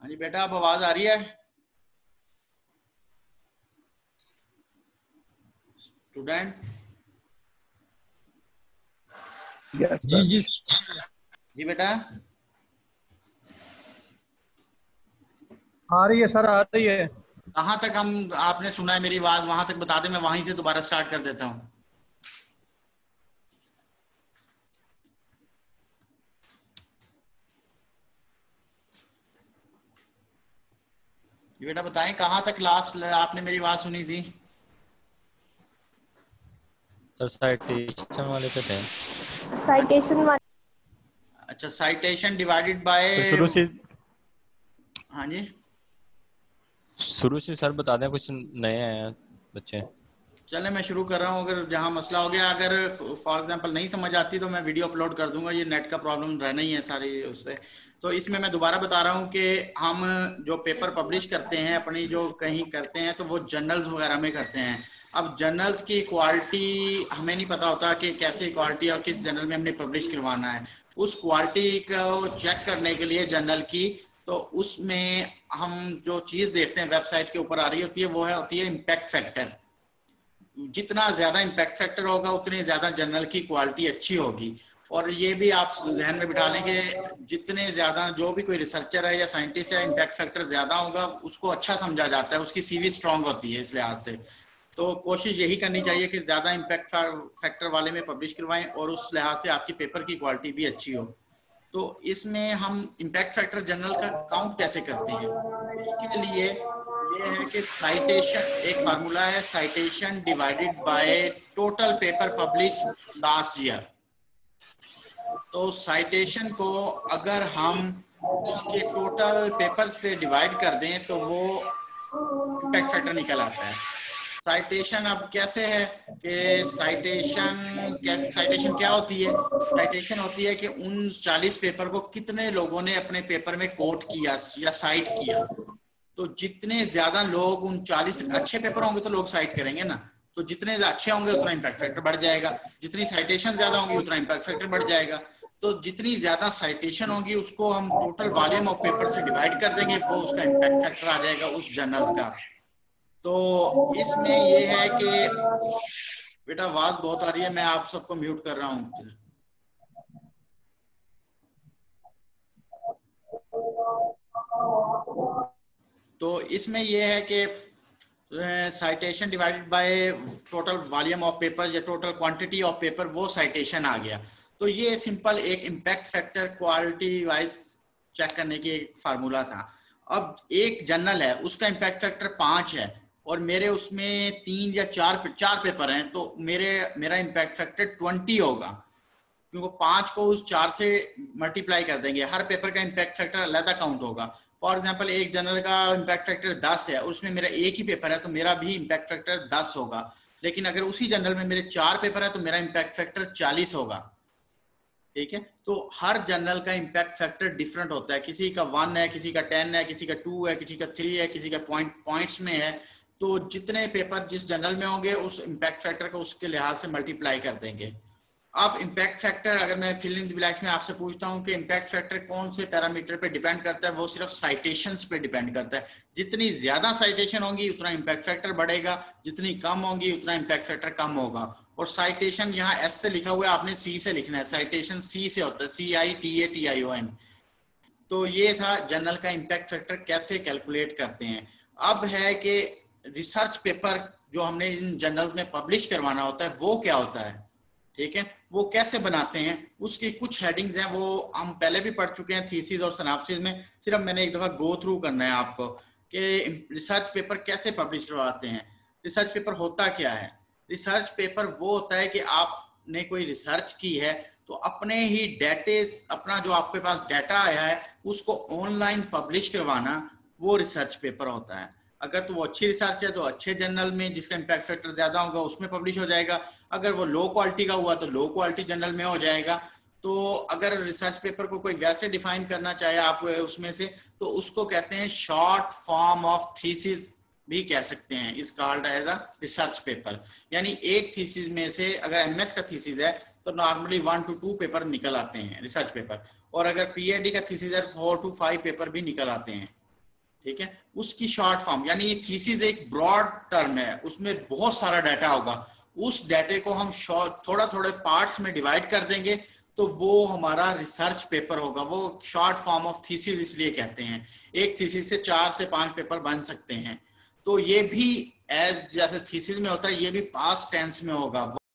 हाँ जी बेटा, अब आवाज आ रही है? स्टूडेंट यस जी सर। जी जी बेटा, आ रही है सर, आ रही है। कहाँ तक हम आपने सुना है मेरी आवाज, वहां तक बता दें, मैं वहीं से दोबारा स्टार्ट कर देता हूँ। जी बेटा बताएं, कहाँ तक लास्ट आपने मेरी आवाज सुनी थी? सर साइटेशन वाले पे थे। साइटेशन वाले। अच्छा, साइटेशन डिवाइडेड बाय। तो हाँ जी, शुरू से सर बता दें, कुछ नए आए हैं बच्चे। चले मैं शुरू कर रहा हूँ। अगर जहाँ मसला हो गया, अगर फॉर एग्जांपल नहीं समझ आती तो मैं वीडियो अपलोड कर दूंगा, ये नेट का प्रॉब्लम रहना ही है सारी उससे। तो इसमें मैं दोबारा बता रहा हूँ कि हम जो पेपर पब्लिश करते हैं अपनी, जो कहीं करते हैं तो वो जर्नल्स वगैरह में करते हैं। अब जर्नल्स की क्वालिटी हमें नहीं पता होता कि कैसे क्वालिटी और किस जर्नल में हमने पब्लिश करवाना है। उस क्वालिटी को चेक करने के लिए जर्नल की, तो उसमें हम जो चीज़ देखते हैं वेबसाइट के ऊपर आ रही होती है, वो होती है इम्पैक्ट फैक्टर। जितना ज्यादा इम्पैक्ट फैक्टर होगा उतनी ज्यादा जर्नल की क्वालिटी अच्छी होगी। और ये भी आप जहन में बिठा लेंगे, जितने ज्यादा जो भी कोई रिसर्चर है या साइंटिस्ट है, इम्पैक्ट फैक्टर ज्यादा होगा उसको अच्छा समझा जाता है, उसकी सीवी स्ट्रांग होती है इस लिहाज से। तो कोशिश यही करनी चाहिए कि ज्यादा इम्पैक्ट फैक्टर वाले में पब्लिश करवाएं और उस लिहाज से आपकी पेपर की क्वालिटी भी अच्छी हो। तो इसमें हम इम्पैक्ट फैक्टर जर्नल का काउंट कैसे करते हैं? उसके लिए ये है कि साइटेशन, एक फार्मूला है, citation divided by total paper publish last year. तो साइटेशन को अगर हम उसके टोटल पेपर्स पे डिवाइड कर दें तो वो इम्पैक्ट फैक्टर निकल आता है। साइटेशन अब कैसे है कि साइटेशन क्या होती है? साइटेशन होती है कि उन 40 पेपर को कितने लोगों ने अपने पेपर में कोट किया या साइट किया। तो जितने ज्यादा लोग उन 40 अच्छे पेपर होंगे तो लोग साइट करेंगे ना, तो जितने अच्छे होंगे उतना इम्पैक्ट फैक्टर बढ़ जाएगा। जितनी साइटेशन ज्यादा होंगी उतना इम्पैक्ट फैक्टर बढ़ जाएगा। तो जितनी ज्यादा साइटेशन होगी उसको हम टोटल वॉल्यूम ऑफ पेपर से डिवाइड कर देंगे, वो उसका इम्पैक्ट फैक्टर आ जाएगा उस जर्नल्स का। तो इसमें ये है कि बेटा आवाज बहुत आ रही है, मैं आप सबको म्यूट कर रहा हूँ। तो इसमें ये है कि citation divided by total volume of paper या टोटल क्वांटिटी ऑफ पेपर, वो साइटेशन आ गया। तो ये सिंपल एक impact factor quality wise check करने की एक फार्मूला था। अब एक जर्नल है, उसका इम्पैक्ट फैक्टर 5 है और मेरे उसमें 3 या 4 पेपर हैं, तो मेरा इम्पैक्ट फैक्टर 20 होगा, क्योंकि 5 को उस 4 से मल्टीप्लाई कर देंगे। हर पेपर का इम्पैक्ट फैक्टर अलग काउंट होगा। फॉर एग्जांपल एक जर्नल का इम्पैक्ट फैक्टर 10 है, उसमें मेरा एक ही पेपर है तो मेरा भी इम्पैक्ट फैक्टर 10 होगा। लेकिन अगर उसी जर्नल में मेरे 4 पेपर है तो मेरा इम्पैक्ट फैक्टर 40 होगा। ठीक है, तो हर जर्नल का इम्पैक्ट फैक्टर डिफरेंट होता है, किसी का 1 है, किसी का 10 है, किसी का 2 है, किसी का 3 है, किसी का पॉइंट्स में है। तो जितने पेपर जिस जर्नल में होंगे उस इम्पैक्ट फैक्टर को उसके लिहाज से मल्टीप्लाई कर देंगे। अब इम्पैक्ट फैक्टर, अगर मैं फिल इन द ब्लैंक्स में आपसे पूछता हूं कि इम्पैक्ट फैक्टर कौन से पैरामीटर पे डिपेंड करता है, वो सिर्फ साइटेशंस पे डिपेंड करता है। जितनी ज्यादा साइटेशन होंगी उतना इम्पैक्ट फैक्टर बढ़ेगा, जितनी कम होंगी उतना इम्पैक्ट फैक्टर कम होगा। और साइटेशन यहाँ एस से लिखा हुआ है, आपने सी से लिखना है। साइटेशन सी से होता है, CITATION। तो ये था जर्नल का इम्पैक्ट फैक्टर कैसे कैलकुलेट करते हैं। अब है कि रिसर्च पेपर जो हमने इन जर्नल्स में पब्लिश करवाना होता है वो क्या होता है, ठीक है, वो कैसे बनाते हैं, उसकी कुछ हेडिंग्स हैं, वो हम पहले भी पढ़ चुके हैं थीसिस और सिनॉप्सिस में। सिर्फ मैंने एक दफा गो थ्रू करना है आपको कि रिसर्च पेपर कैसे पब्लिश करवाते हैं। रिसर्च पेपर होता क्या है? रिसर्च पेपर वो होता है कि आपने कोई रिसर्च की है तो अपने ही डेटे, अपना जो आपके पास डाटा आया है उसको ऑनलाइन पब्लिश करवाना, वो रिसर्च पेपर होता है। अगर तो वो अच्छी रिसर्च है तो अच्छे जर्नल में जिसका इम्पैक्ट फैक्टर ज्यादा होगा उसमें पब्लिश हो जाएगा। अगर वो लो क्वालिटी का हुआ तो लो क्वालिटी जर्नल में हो जाएगा। तो अगर रिसर्च पेपर को कोई वैसे डिफाइन करना चाहे आप उसमें से, तो उसको कहते हैं शॉर्ट फॉर्म ऑफ थीसिस भी कह सकते हैं, is called as a research paper. यानी एक थीसिस में से अगर एमएस का थीसिस है तो नॉर्मली 1 to 2 पेपर निकल आते हैं रिसर्च पेपर, और अगर पीएचडी का थीसिस है 4 to 5 पेपर भी निकल आते हैं। ठीक है, उसकी शॉर्ट फॉर्म, यानी थीसिस एक ब्रॉड टर्म है, उसमें बहुत सारा डाटा होगा, उस डाटे को हम थोड़ा थोड़े पार्ट्स में डिवाइड कर देंगे तो वो हमारा रिसर्च पेपर होगा। वो शॉर्ट फॉर्म ऑफ थीसिस इसलिए कहते हैं। एक थीसिस से 4 से 5 पेपर बन सकते हैं। तो ये भी एज जैसे थीसिस में होता है, ये भी पास्ट टेंस में होगा,